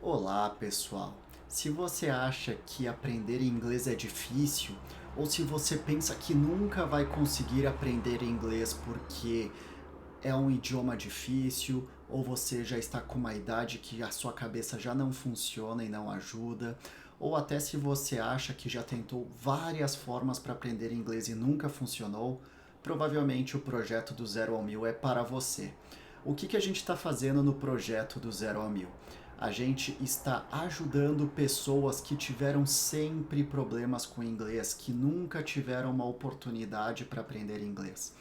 Olá, pessoal! Se você acha que aprender inglês é difícil, ou se você pensa que nunca vai conseguir aprender inglês porque é um idioma difícil, ou você já está com uma idade que a sua cabeça já não funciona e não ajuda, ou até se você acha que já tentou várias formas para aprender inglês e nunca funcionou, provavelmente o projeto do Zero ao Mil é para você. O que a gente está fazendo no projeto do Zero ao Mil? A gente está ajudando pessoas que tiveram sempre problemas com inglês, que nunca tiveram uma oportunidade para aprender inglês.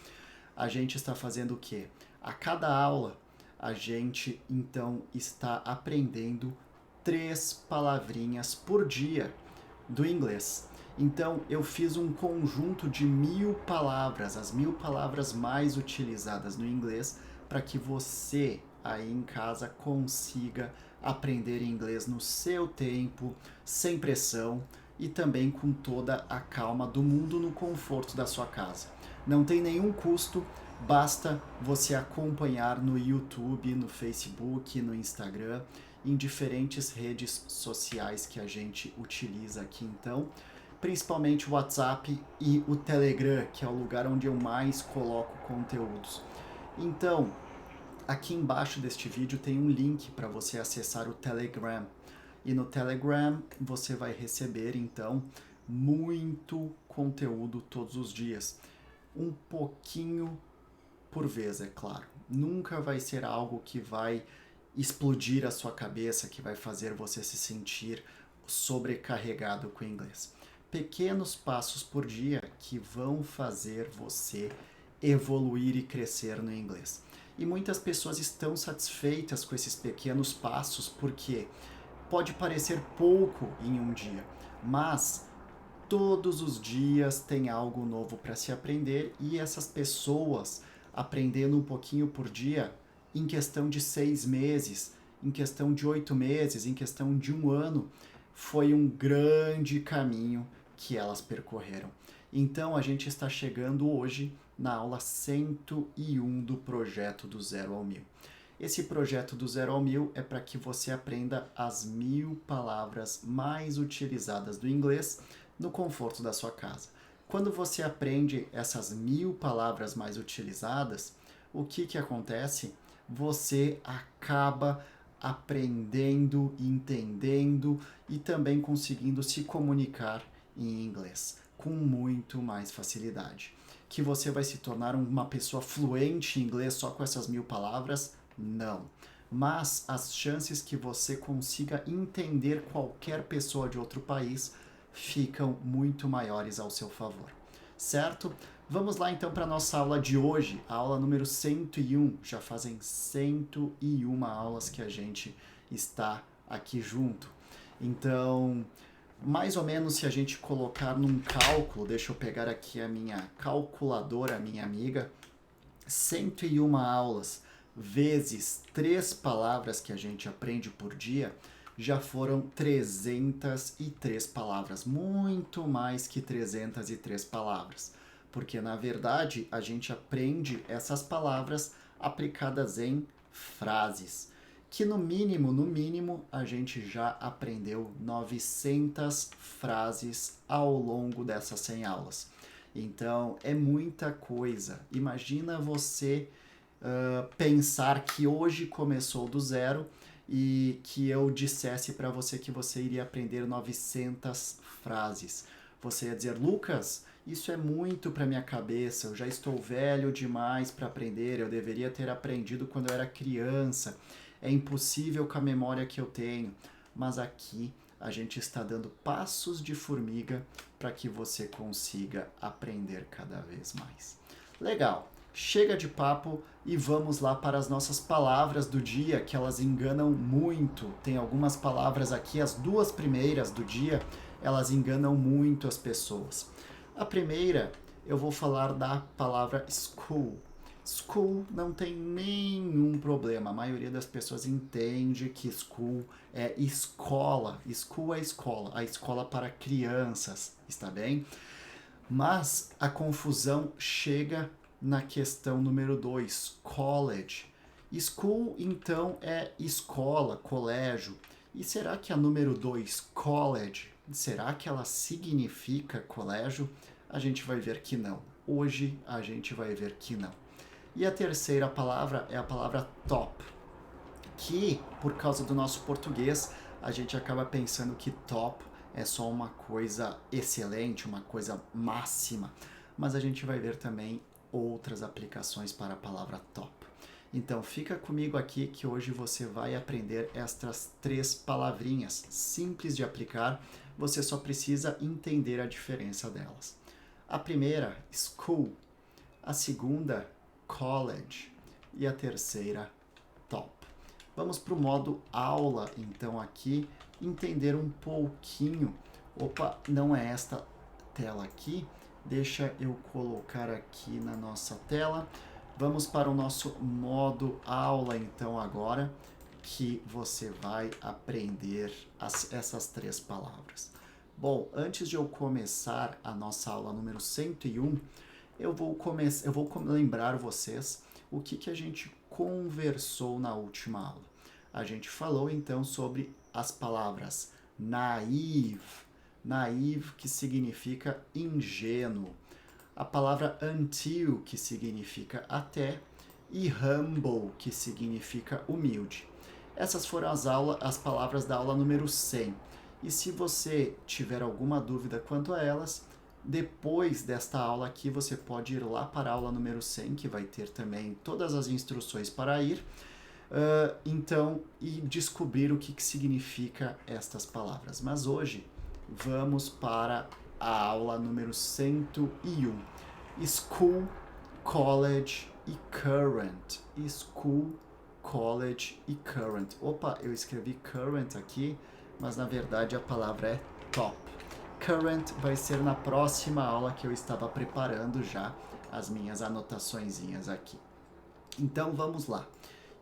A gente está fazendo o quê? A cada aula, a gente então está aprendendo 3 palavrinhas por dia do inglês. Então eu fiz um conjunto de 1.000 palavras, as 1.000 palavras mais utilizadas no inglês, para que você aí em casa consiga aprender inglês no seu tempo, sem pressão e também com toda a calma do mundo no conforto da sua casa. Não tem nenhum custo, basta você acompanhar no YouTube, no Facebook, no Instagram, em diferentes redes sociais que a gente utiliza aqui então, principalmente o WhatsApp e o Telegram, que é o lugar onde eu mais coloco conteúdos. Então, aqui embaixo deste vídeo tem um link para você acessar o Telegram. E no Telegram você vai receber então muito conteúdo todos os dias. Um pouquinho por vez, é claro. Nunca vai ser algo que vai explodir a sua cabeça, que vai fazer você se sentir sobrecarregado com o inglês. Pequenos passos por dia que vão fazer você evoluir e crescer no inglês. E muitas pessoas estão satisfeitas com esses pequenos passos porque pode parecer pouco em um dia, mas todos os dias tem algo novo para se aprender e essas pessoas aprendendo um pouquinho por dia, em questão de 6 meses, em questão de 8 meses, em questão de um ano, foi um grande caminho que elas percorreram. Então a gente está chegando hoje na aula 101 do projeto do Zero ao Mil. Esse projeto do Zero ao Mil é para que você aprenda as 1.000 palavras mais utilizadas do inglês no conforto da sua casa. Quando você aprende essas 1.000 palavras mais utilizadas, o que acontece? Você acaba aprendendo, entendendo e também conseguindo se comunicar em inglês com muito mais facilidade. Que você vai se tornar uma pessoa fluente em inglês só com essas 1.000 palavras? Não. Mas as chances que você consiga entender qualquer pessoa de outro país ficam muito maiores ao seu favor. Certo? Vamos lá então para a nossa aula de hoje, a aula número 101. Já fazem 101 aulas que a gente está aqui junto. Então, mais ou menos se a gente colocar num cálculo, deixa eu pegar aqui a minha calculadora, minha amiga, 101 aulas vezes 3 palavras que a gente aprende por dia, já foram 303 palavras, muito mais que 303 palavras, porque na verdade a gente aprende essas palavras aplicadas em frases, que no mínimo, a gente já aprendeu 900 frases ao longo dessas 100 aulas. Então é muita coisa. Imagina você pensar que hoje começou do zero e que eu dissesse para você que você iria aprender 900 frases. Você ia dizer, Lucas, isso é muito para minha cabeça, eu já estou velho demais para aprender, eu deveria ter aprendido quando eu era criança, é impossível com a memória que eu tenho. Mas aqui a gente está dando passos de formiga para que você consiga aprender cada vez mais. Legal! Chega de papo e vamos lá para as nossas palavras do dia, que elas enganam muito. Tem algumas palavras aqui, as 2 primeiras do dia, elas enganam muito as pessoas. A primeira, eu vou falar da palavra school. School não tem nenhum problema. A maioria das pessoas entende que school é escola. School é escola, a escola para crianças, está bem? Mas a confusão chega na questão número 2, college. School, então, é escola, colégio. E será que a número 2, college, será que ela significa colégio? A gente vai ver que não. Hoje a gente vai ver que não. E a terceira palavra é a palavra top, que por causa do nosso português a gente acaba pensando que top é só uma coisa excelente, uma coisa máxima, mas a gente vai ver também outras aplicações para a palavra top. Então fica comigo aqui que hoje você vai aprender estas 3 palavrinhas simples de aplicar, você só precisa entender a diferença delas. A primeira, school, a segunda, college e a terceira, top. Vamos para o modo aula, então, aqui, entender um pouquinho. Opa, não é esta tela aqui. Deixa eu colocar aqui na nossa tela. Vamos para o nosso modo aula, então, agora, que você vai aprender essas 3 palavras. Bom, antes de eu começar a nossa aula número 101, eu vou lembrar vocês o que a gente conversou na última aula. A gente falou então sobre as palavras naive, naive que significa ingênuo, a palavra until que significa até e humble que significa humilde. Essas foram as palavras da aula número 100. E se você tiver alguma dúvida quanto a elas, depois desta aula aqui, você pode ir lá para a aula número 100, que vai ter também todas as instruções para ir, e descobrir o que significa estas palavras. Mas hoje, vamos para a aula número 101. School, college e current. School, college e current. Opa, eu escrevi current aqui, mas na verdade a palavra é top. Current vai ser na próxima aula que eu estava preparando já as minhas anotaçõezinhas aqui. Então vamos lá.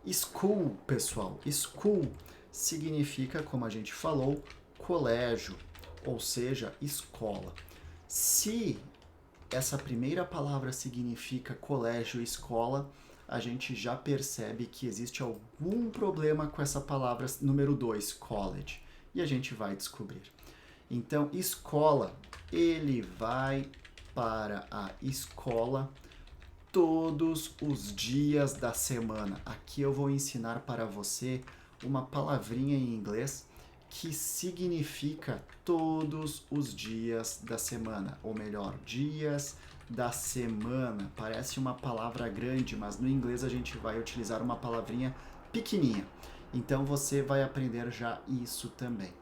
School, pessoal. School significa, como a gente falou, colégio, ou seja, escola. Se essa primeira palavra significa colégio e escola, a gente já percebe que existe algum problema com essa palavra número 2, college. E a gente vai descobrir. Então, escola, ele vai para a escola todos os dias da semana. Aqui eu vou ensinar para você uma palavrinha em inglês que significa todos os dias da semana, ou melhor, dias da semana. Parece uma palavra grande, mas no inglês a gente vai utilizar uma palavrinha pequenininha. Então você vai aprender já isso também.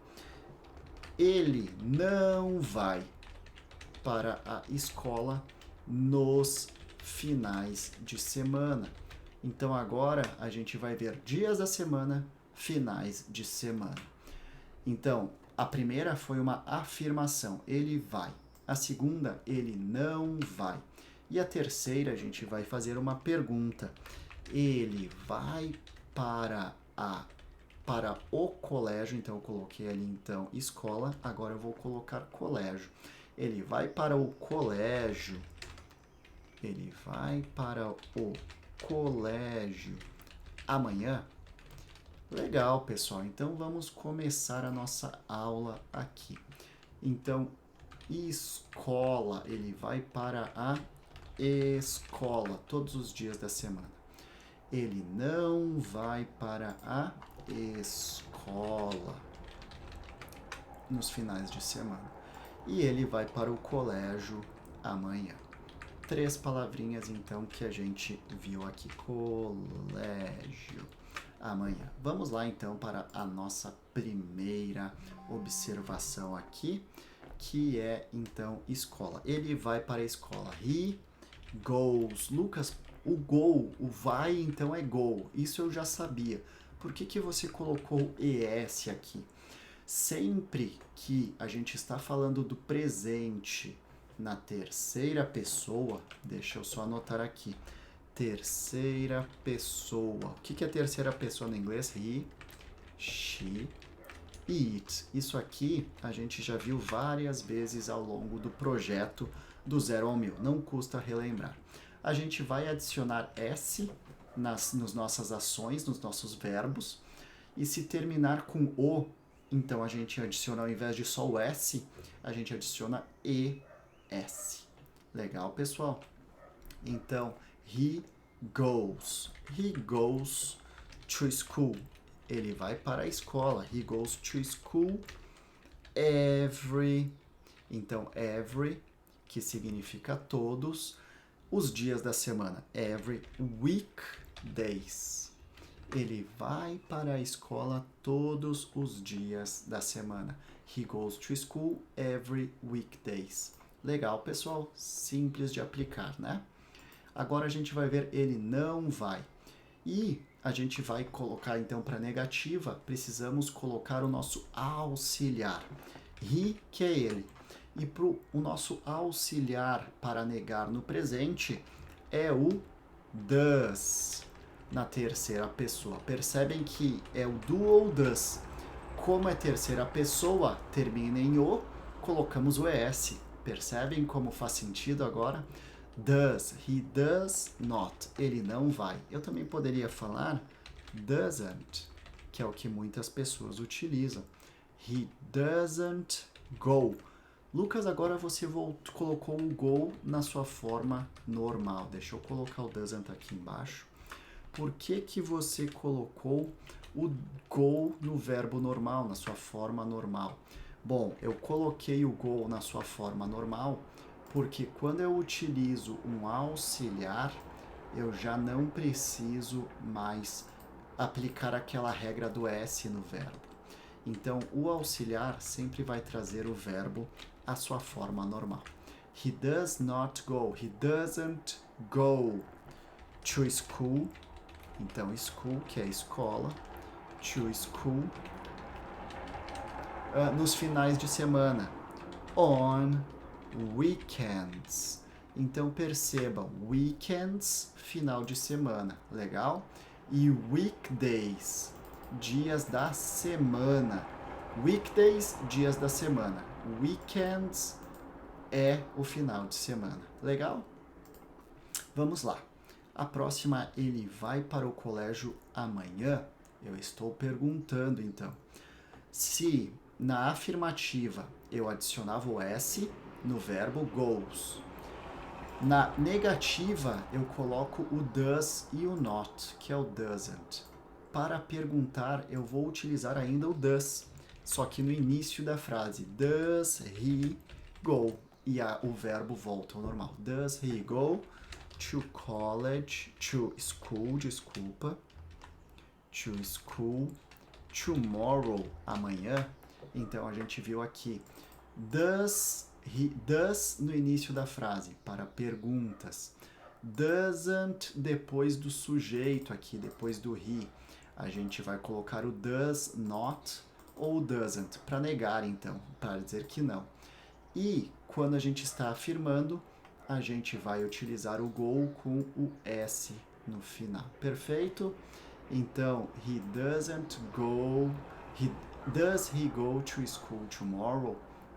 Ele não vai para a escola nos finais de semana. Então agora a gente vai ver dias da semana, finais de semana. Então, a primeira foi uma afirmação, ele vai. A segunda, ele não vai. E a terceira, a gente vai fazer uma pergunta. Ele vai para o colégio, então eu coloquei ali então escola, agora eu vou colocar colégio. Ele vai para o colégio. Ele vai para o colégio amanhã? Legal, pessoal. Então vamos começar a nossa aula aqui. Então, escola, ele vai para a escola todos os dias da semana. Ele não vai para a escola nos finais de semana. E ele vai para o colégio amanhã. 3 palavrinhas, então, que a gente viu aqui. Colégio amanhã. Vamos lá, então, para a nossa primeira observação aqui, que é, então, escola. Ele vai para a escola. He goes. Lucas, o go, o vai, então, é go. Isso eu já sabia. Por que você colocou ES aqui? Sempre que a gente está falando do presente na terceira pessoa, deixa eu só anotar aqui, terceira pessoa. O que é terceira pessoa no inglês? He, she, it. Isso aqui a gente já viu várias vezes ao longo do projeto do 0 ao 1000, não custa relembrar. A gente vai adicionar S nas nossas ações, nos nossos verbos, e se terminar com o, Então a gente adiciona, ao invés de só o S, a gente adiciona ES. Legal, pessoal? Então, he goes. He goes to school. Ele vai para a escola. He goes to school every. Então, every, que significa todos os dias da semana. Every weekdays. Ele vai para a escola todos os dias da semana. He goes to school every weekdays. Legal, pessoal? Simples de aplicar, né? Agora a gente vai ver ele não vai. E a gente vai colocar então para negativa, precisamos colocar o nosso auxiliar. He, que é ele. E o nosso auxiliar para negar no presente é o does, na terceira pessoa. Percebem que é o do ou does. Como é terceira pessoa, termina em o, colocamos o es. Percebem como faz sentido agora? Does, he does not, ele não vai. Eu também poderia falar doesn't, que é o que muitas pessoas utilizam. He doesn't go. Lucas, agora você colocou o go na sua forma normal. Deixa eu colocar o doesn't aqui embaixo. Por que que você colocou o go no verbo normal, na sua forma normal? Bom, eu coloquei o go na sua forma normal porque quando eu utilizo um auxiliar, eu já não preciso mais aplicar aquela regra do S no verbo. Então, o auxiliar sempre vai trazer o verbo à sua forma normal. He does not go. He doesn't go to school. Então, school, que é escola. To school. Nos finais de semana. On weekends. Então percebam, weekends, final de semana, legal? E weekdays, dias da semana. Weekdays, dias da semana. Weekends é o final de semana, legal? Vamos lá. A próxima, ele vai para o colégio amanhã? Eu estou perguntando então. Se na afirmativa eu adicionava o S no verbo goes. Na negativa, eu coloco o does e o not, que é o doesn't. Para perguntar, eu vou utilizar ainda o does, só que no início da frase. Does he go? E o verbo volta ao normal. Does he go to college, to school, desculpa. To school, tomorrow, amanhã. Então, a gente viu aqui. Does no início da frase, para perguntas. Doesn't depois do sujeito aqui, depois do he. A gente vai colocar o does not ou doesn't, para negar então, para dizer que não. E quando a gente está afirmando, a gente vai utilizar o go com o S no final. Perfeito? Então, he doesn't go... Does he go to school tomorrow?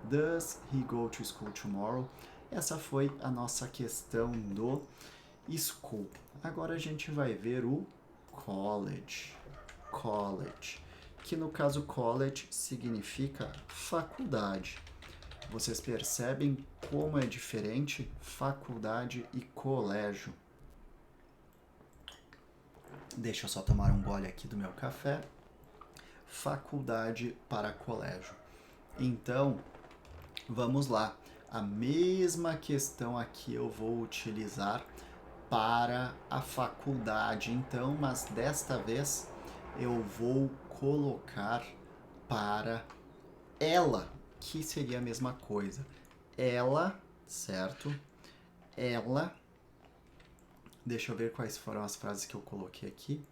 Does he go to school tomorrow? Essa foi a nossa questão do school. Agora a gente vai ver o college. College, que no caso college significa faculdade. Vocês percebem como é diferente faculdade e colégio? Deixa eu só tomar um gole aqui do meu café. Faculdade para colégio. Então, vamos lá. A mesma questão aqui eu vou utilizar para a faculdade. Então, mas desta vez eu vou colocar para ela, que seria a mesma coisa. Ela, certo? Ela. Deixa eu ver quais foram as frases que eu coloquei aqui.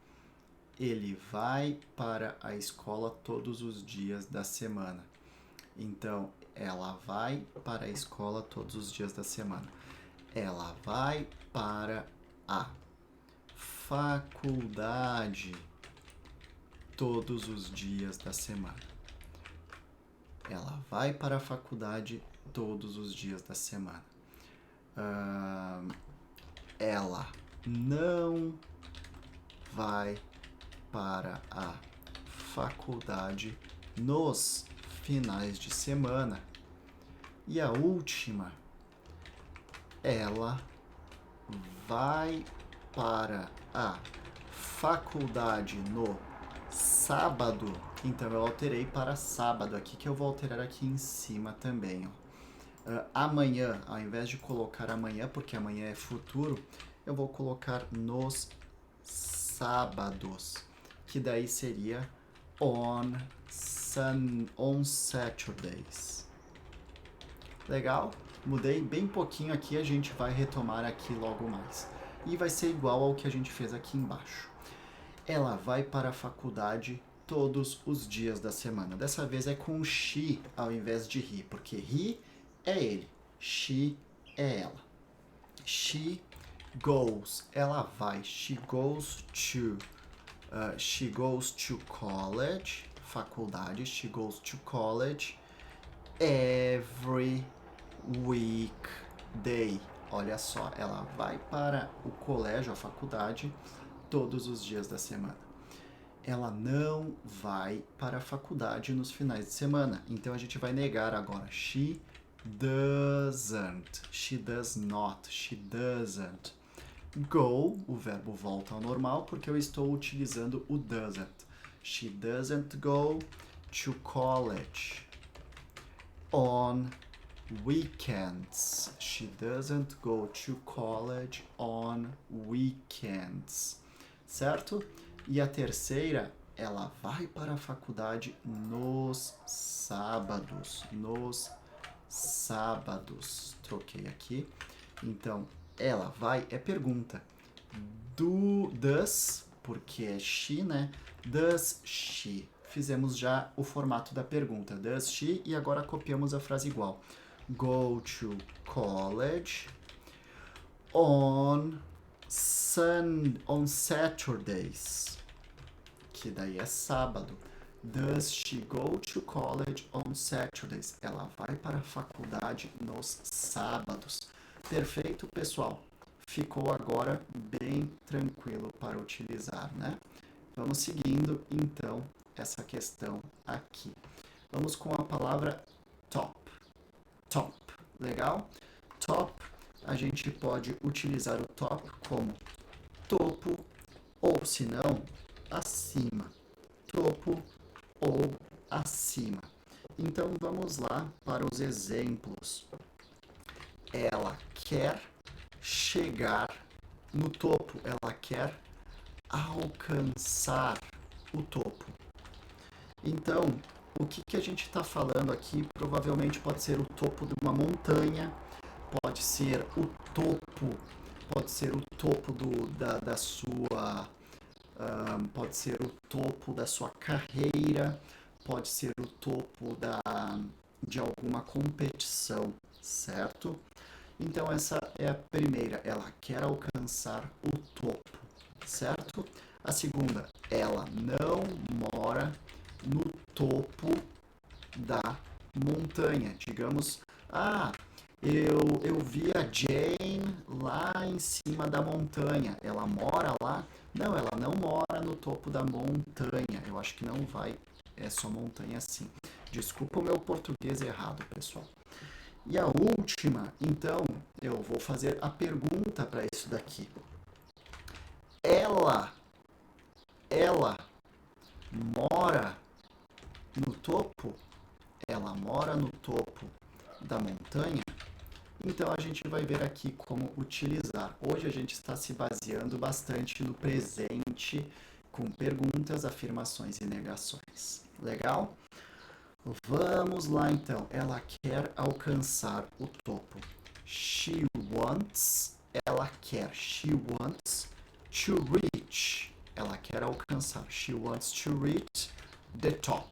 Ele vai para a escola todos os dias da semana. Então, ela vai para a escola todos os dias da semana. Ela vai para a faculdade todos os dias da semana. Ela vai para a faculdade todos os dias da semana. Ela não vai para a faculdade nos finais de semana. E a última, ela vai para a faculdade no sábado. Então eu alterei para sábado aqui, que eu vou alterar aqui em cima também. Amanhã, ao invés de colocar amanhã, porque amanhã é futuro, eu vou colocar nos sábados, que daí seria on Saturdays. Legal? Mudei bem pouquinho aqui, a gente vai retomar aqui logo mais. E vai ser igual ao que a gente fez aqui embaixo. Ela vai para a faculdade todos os dias da semana. Dessa vez é com she ao invés de he, porque he é ele, she é ela. She goes, ela vai. She goes to college, faculdade. She goes to college every weekday. Olha só, ela vai para o colégio, a faculdade, todos os dias da semana. Ela não vai para a faculdade nos finais de semana. Então a gente vai negar agora. She doesn't. She does not. She doesn't. Go, o verbo volta ao normal porque eu estou utilizando o doesn't. She doesn't go to college on weekends. She doesn't go to college on weekends. Certo? E a terceira, ela vai para a faculdade nos sábados. Nos sábados. Troquei aqui. Então, ela vai é pergunta. Does, porque é she, né? Does she? Fizemos já o formato da pergunta. Does she? E agora copiamos a frase igual. Go to college on Saturdays, que daí é sábado. Does she go to college on Saturdays? Ela vai para a faculdade nos sábados. Perfeito, pessoal. Ficou agora bem tranquilo para utilizar, né? Vamos seguindo, então, essa questão aqui. Vamos com a palavra top. Top, legal? Top, a gente pode utilizar o top como topo ou, se não, acima. Topo ou acima. Então, vamos lá para os exemplos. Ela quer chegar no topo. Ela quer alcançar o topo. Então, o que a gente está falando aqui provavelmente pode ser o topo de uma montanha, pode ser o topo da sua, pode ser o topo da sua carreira, pode ser o topo de alguma competição, certo? Então essa é a primeira, ela quer alcançar o topo, certo? A segunda, ela não mora no topo da montanha. Digamos, eu vi a Jane lá em cima da montanha. Ela mora lá? Não, ela não mora no topo da montanha. Eu acho que não vai, é só montanha assim. Desculpa o meu português errado, pessoal. E a última, então, eu vou fazer a pergunta para isso daqui. Ela mora no topo? Ela mora no topo da montanha? Então a gente vai ver aqui como utilizar. Hoje a gente está se baseando bastante no presente, com perguntas, afirmações e negações. Legal? Vamos lá então. Ela quer alcançar o topo. She wants, ela quer. She wants to reach. Ela quer alcançar. She wants to reach the top.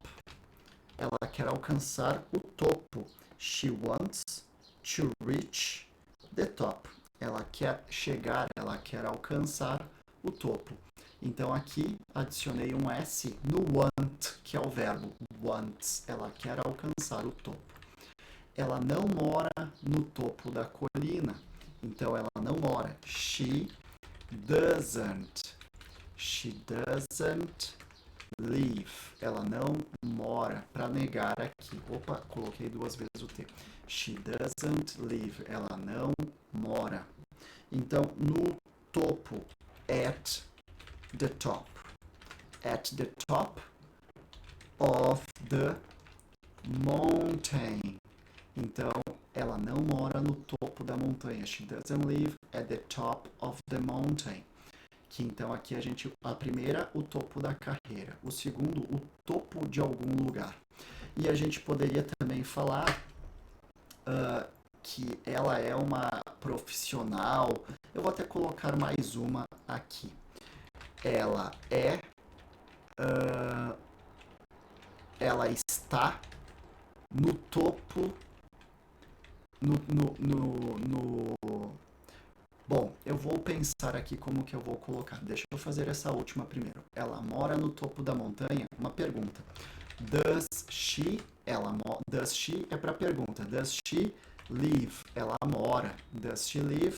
Ela quer alcançar o topo. She wants to reach the top. Ela quer chegar, ela quer alcançar o topo. Então aqui adicionei um S no want, que é o verbo wants. Ela quer alcançar o topo. Ela não mora no topo da colina. Então ela não mora. She doesn't live. Ela não mora. Para negar aqui. Opa, coloquei duas vezes o T. She doesn't live. Ela não mora. Então, no topo, at the top. At the top of the mountain. Então, ela não mora no topo da montanha. She doesn't live at the top of the mountain. Que então aqui a primeira, o topo da carreira. O segundo, o topo de algum lugar. E a gente poderia também falar que ela é uma profissional. Eu vou até colocar mais uma aqui. Ela ela está no topo Bom, eu vou pensar aqui como que eu vou colocar. Deixa eu fazer essa última primeiro. Ela mora no topo da montanha? Uma pergunta. Does she é para pergunta. Does she live? Ela mora. Does she live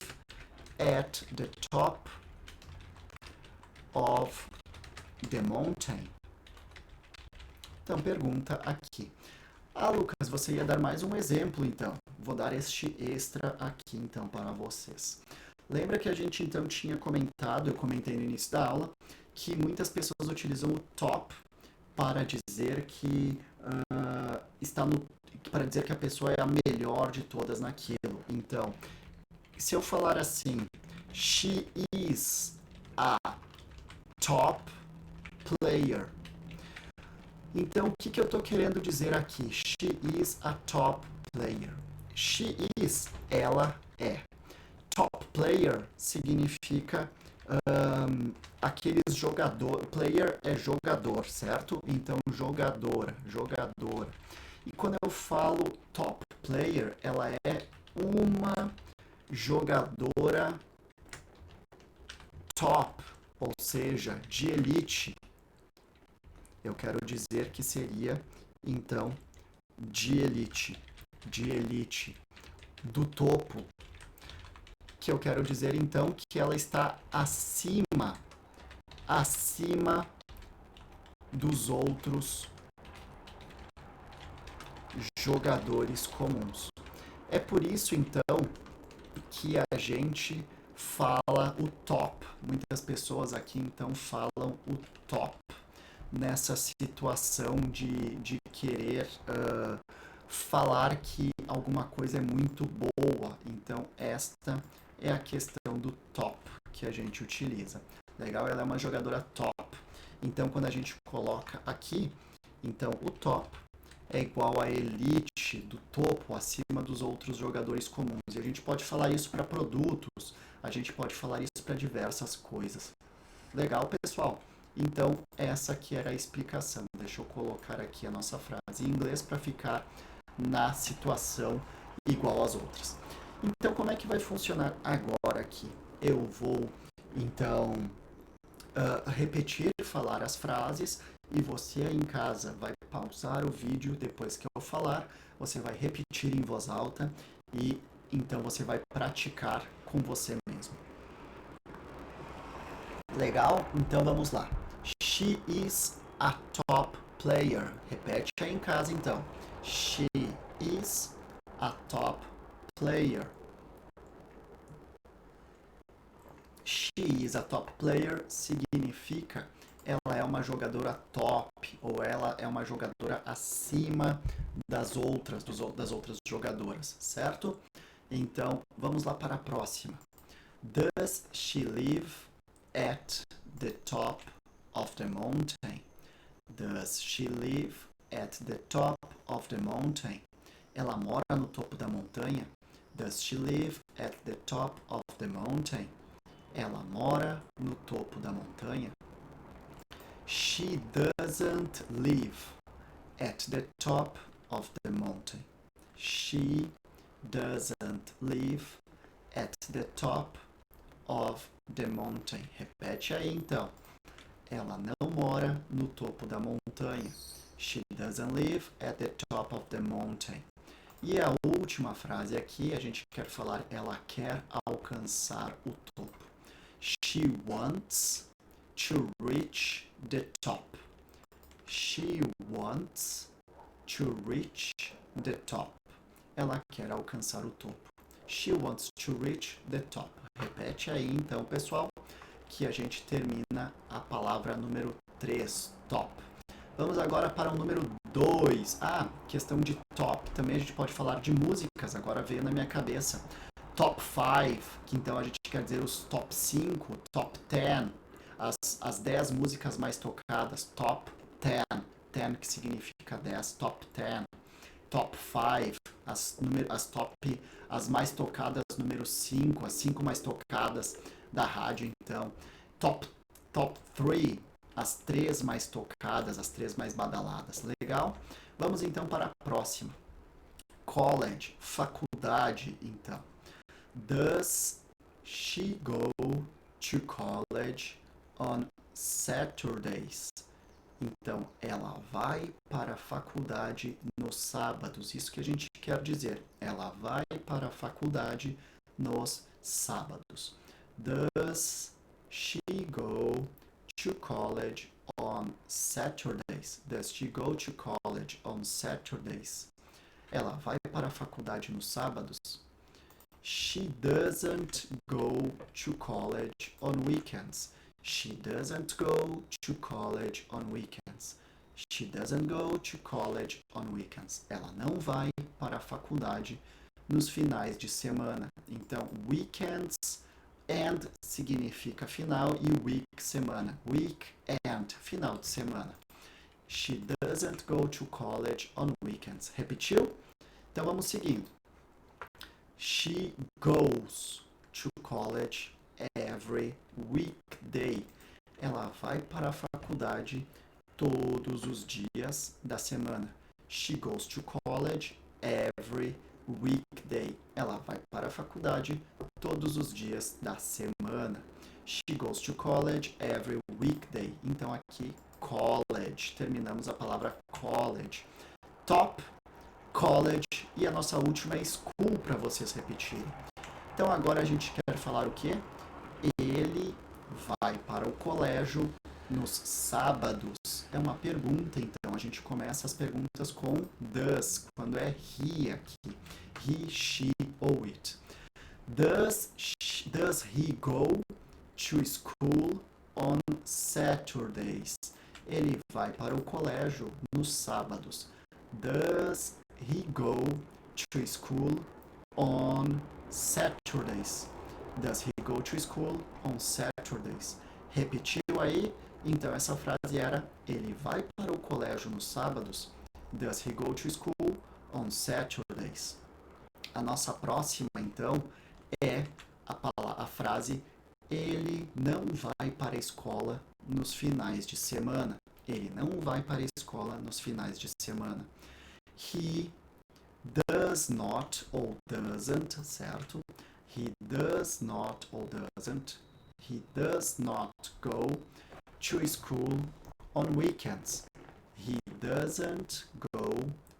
at the top of the mountain? Então, pergunta aqui. Lucas, você ia dar mais um exemplo, então. Vou dar este extra aqui, então, para vocês. Lembra que a gente, então, tinha comentado, eu comentei no início da aula, que muitas pessoas utilizam o top para dizer que para dizer que a pessoa é a melhor de todas naquilo. Então, se eu falar assim, she is a top player. Então, o que eu estou querendo dizer aqui? She is a top player. She is, ela é. Top player significa aqueles jogador. Player é jogador, certo? Então, jogadora. E quando eu falo top player, ela é uma jogadora top, ou seja, de elite. Eu quero dizer que seria, então, de elite, do topo. Que eu quero dizer, então, que ela está acima dos outros jogadores comuns. É por isso, então, que a gente fala o top. Muitas pessoas aqui, então, falam o top nessa situação de querer falar que alguma coisa é muito boa. Então, esta é a questão do top que a gente utiliza. Legal? Ela é uma jogadora top. Então, quando a gente coloca aqui, então o top é igual a elite, do topo, acima dos outros jogadores comuns. E a gente pode falar isso para produtos, a gente pode falar isso para diversas coisas. Legal, pessoal? Então, essa aqui era a explicação. Deixa eu colocar aqui a nossa frase em inglês para ficar na situação igual às outras. Então, como é que vai funcionar agora aqui? Eu vou, então, repetir, falar as frases e você aí em casa vai pausar o vídeo depois que eu falar, você vai repetir em voz alta e então você vai praticar com você mesmo. Legal? Então vamos lá. She is a top player. Repete aí em casa então. She is a top player. She is a top player significa ela é uma jogadora top ou ela é uma jogadora acima das outras jogadoras, certo? Então, vamos lá para a próxima. Does she live at the top of the mountain? Does she live at the top of the mountain? Ela mora no topo da montanha? Does she live at the top of the mountain? Ela mora no topo da montanha? She doesn't live at the top of the mountain. She doesn't live at the top of the mountain. Repete aí então. Ela não mora no topo da montanha. She doesn't live at the top of the mountain. E a última frase aqui, a gente quer falar, ela quer alcançar o topo. She wants to reach the top. She wants to reach the top. Ela quer alcançar o topo. She wants to reach the top. Repete aí, então, pessoal, que a gente termina a palavra número 3, top. Vamos agora para o número 2. Questão de top. Também a gente pode falar de músicas. Agora veio na minha cabeça. Top 5, que então a gente quer dizer os top 5, top 10. As 10 músicas mais tocadas. Top 10. 10 que significa 10. Top 10. Top 5, as mais tocadas, número 5, as 5 mais tocadas da rádio, então. Top 3, as 3 mais tocadas, as 3 mais badaladas. Legal? Vamos então para a próxima. College, faculdade, então. Does she go to college on Saturdays? Então, ela vai para a faculdade nos sábados. Isso que a gente quer dizer. Ela vai para a faculdade nos sábados. Does she go to college on Saturdays? Does she go to college on Saturdays? Ela vai para a faculdade nos sábados? She doesn't go to college on weekends. She doesn't go to college on weekends. She doesn't go to college on weekends. Ela não vai para a faculdade nos finais de semana. Então, weekends, and significa final e week, semana. Weekend, final de semana. She doesn't go to college on weekends. Repetiu? Então, vamos seguindo. She goes to college every weekday. Ela vai para a faculdade todos os dias da semana. She goes to college every weekday. Ela vai para a faculdade todos os dias da semana. She goes to college every weekday. Então aqui, college. Terminamos a palavra college. Top, college. E a nossa última é school, para vocês repetirem. Então agora a gente quer falar o quê? Ele vai para o colégio nos sábados. É uma pergunta, então. A gente começa as perguntas com does, quando é he aqui. He, she ou it. Does he go to school on Saturdays? Ele vai para o colégio nos sábados. Does he go to school on Saturdays? Does he go to school on Saturdays? Repetiu aí? Então essa frase era: ele vai para o colégio nos sábados? Does he go to school on Saturdays? A nossa próxima, então, é a frase: ele não vai para a escola nos finais de semana. Ele não vai para a escola nos finais de semana. He does not ou doesn't, certo? He does not or doesn't. He does not go to school on weekends. He doesn't go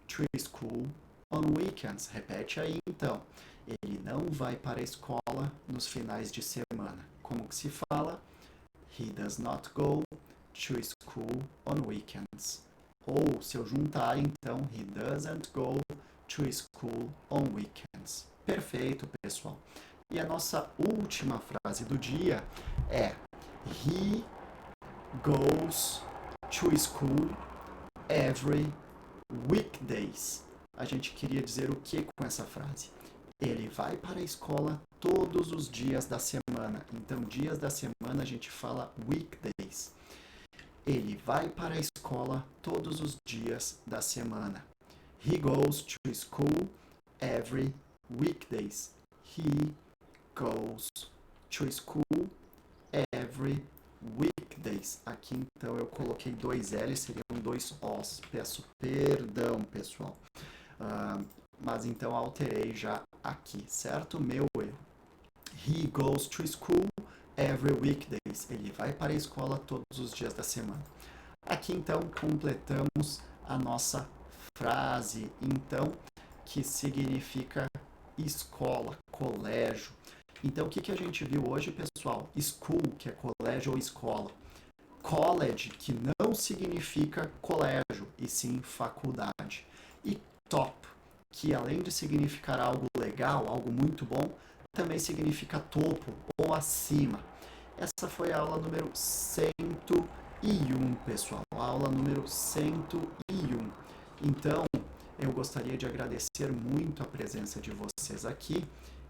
to school on weekends. Repete aí, então. Ele não vai para a escola nos finais de semana. Como que se fala? He does not go to school on weekends. Ou, se eu juntar, então, he doesn't go to school on weekends. Perfeito, pessoal. E a nossa última frase do dia é: he goes to school every weekdays. A gente queria dizer o que com essa frase? Ele vai para a escola todos os dias da semana. Então, dias da semana a gente fala weekdays. Ele vai para a escola todos os dias da semana. He goes to school every weekdays. He goes to school every weekdays. Aqui então eu coloquei 2 L's, seriam 2 O's. Peço perdão, pessoal. Mas então alterei já aqui, certo? Meu erro. He goes to school every weekdays. Ele vai para a escola todos os dias da semana. Aqui então completamos a nossa frase, então, que significa escola, colégio. Então, o que a gente viu hoje, pessoal? School, que é colégio ou escola. college, que não significa colégio, e sim faculdade. E top, que além de significar algo legal, algo muito bom, também significa topo ou acima. Essa foi a aula número 101, pessoal. A aula número 101. Então, eu gostaria de agradecer muito a presença de vocês aqui.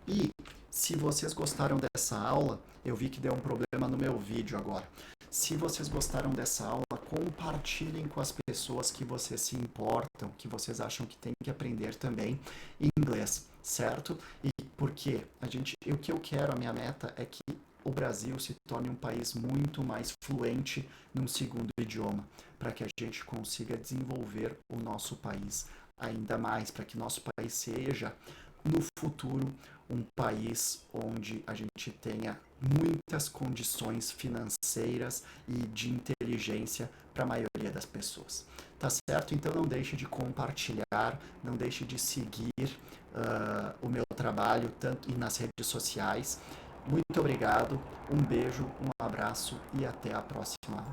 E se vocês gostaram dessa aula, eu vi que deu um problema no meu vídeo agora. Se vocês gostaram dessa aula, compartilhem com as pessoas que vocês se importam, que vocês acham que tem que aprender também inglês, certo? E porque o que eu quero, a minha meta é que o Brasil se torne um país muito mais fluente num segundo idioma, para que a gente consiga desenvolver o nosso país ainda mais, para que nosso país seja, no futuro, um país onde a gente tenha muitas condições financeiras e de inteligência para a maioria das pessoas. Tá certo? Então não deixe de compartilhar, não deixe de seguir o meu trabalho tanto e nas redes sociais. Muito obrigado, um beijo, um abraço e até a próxima.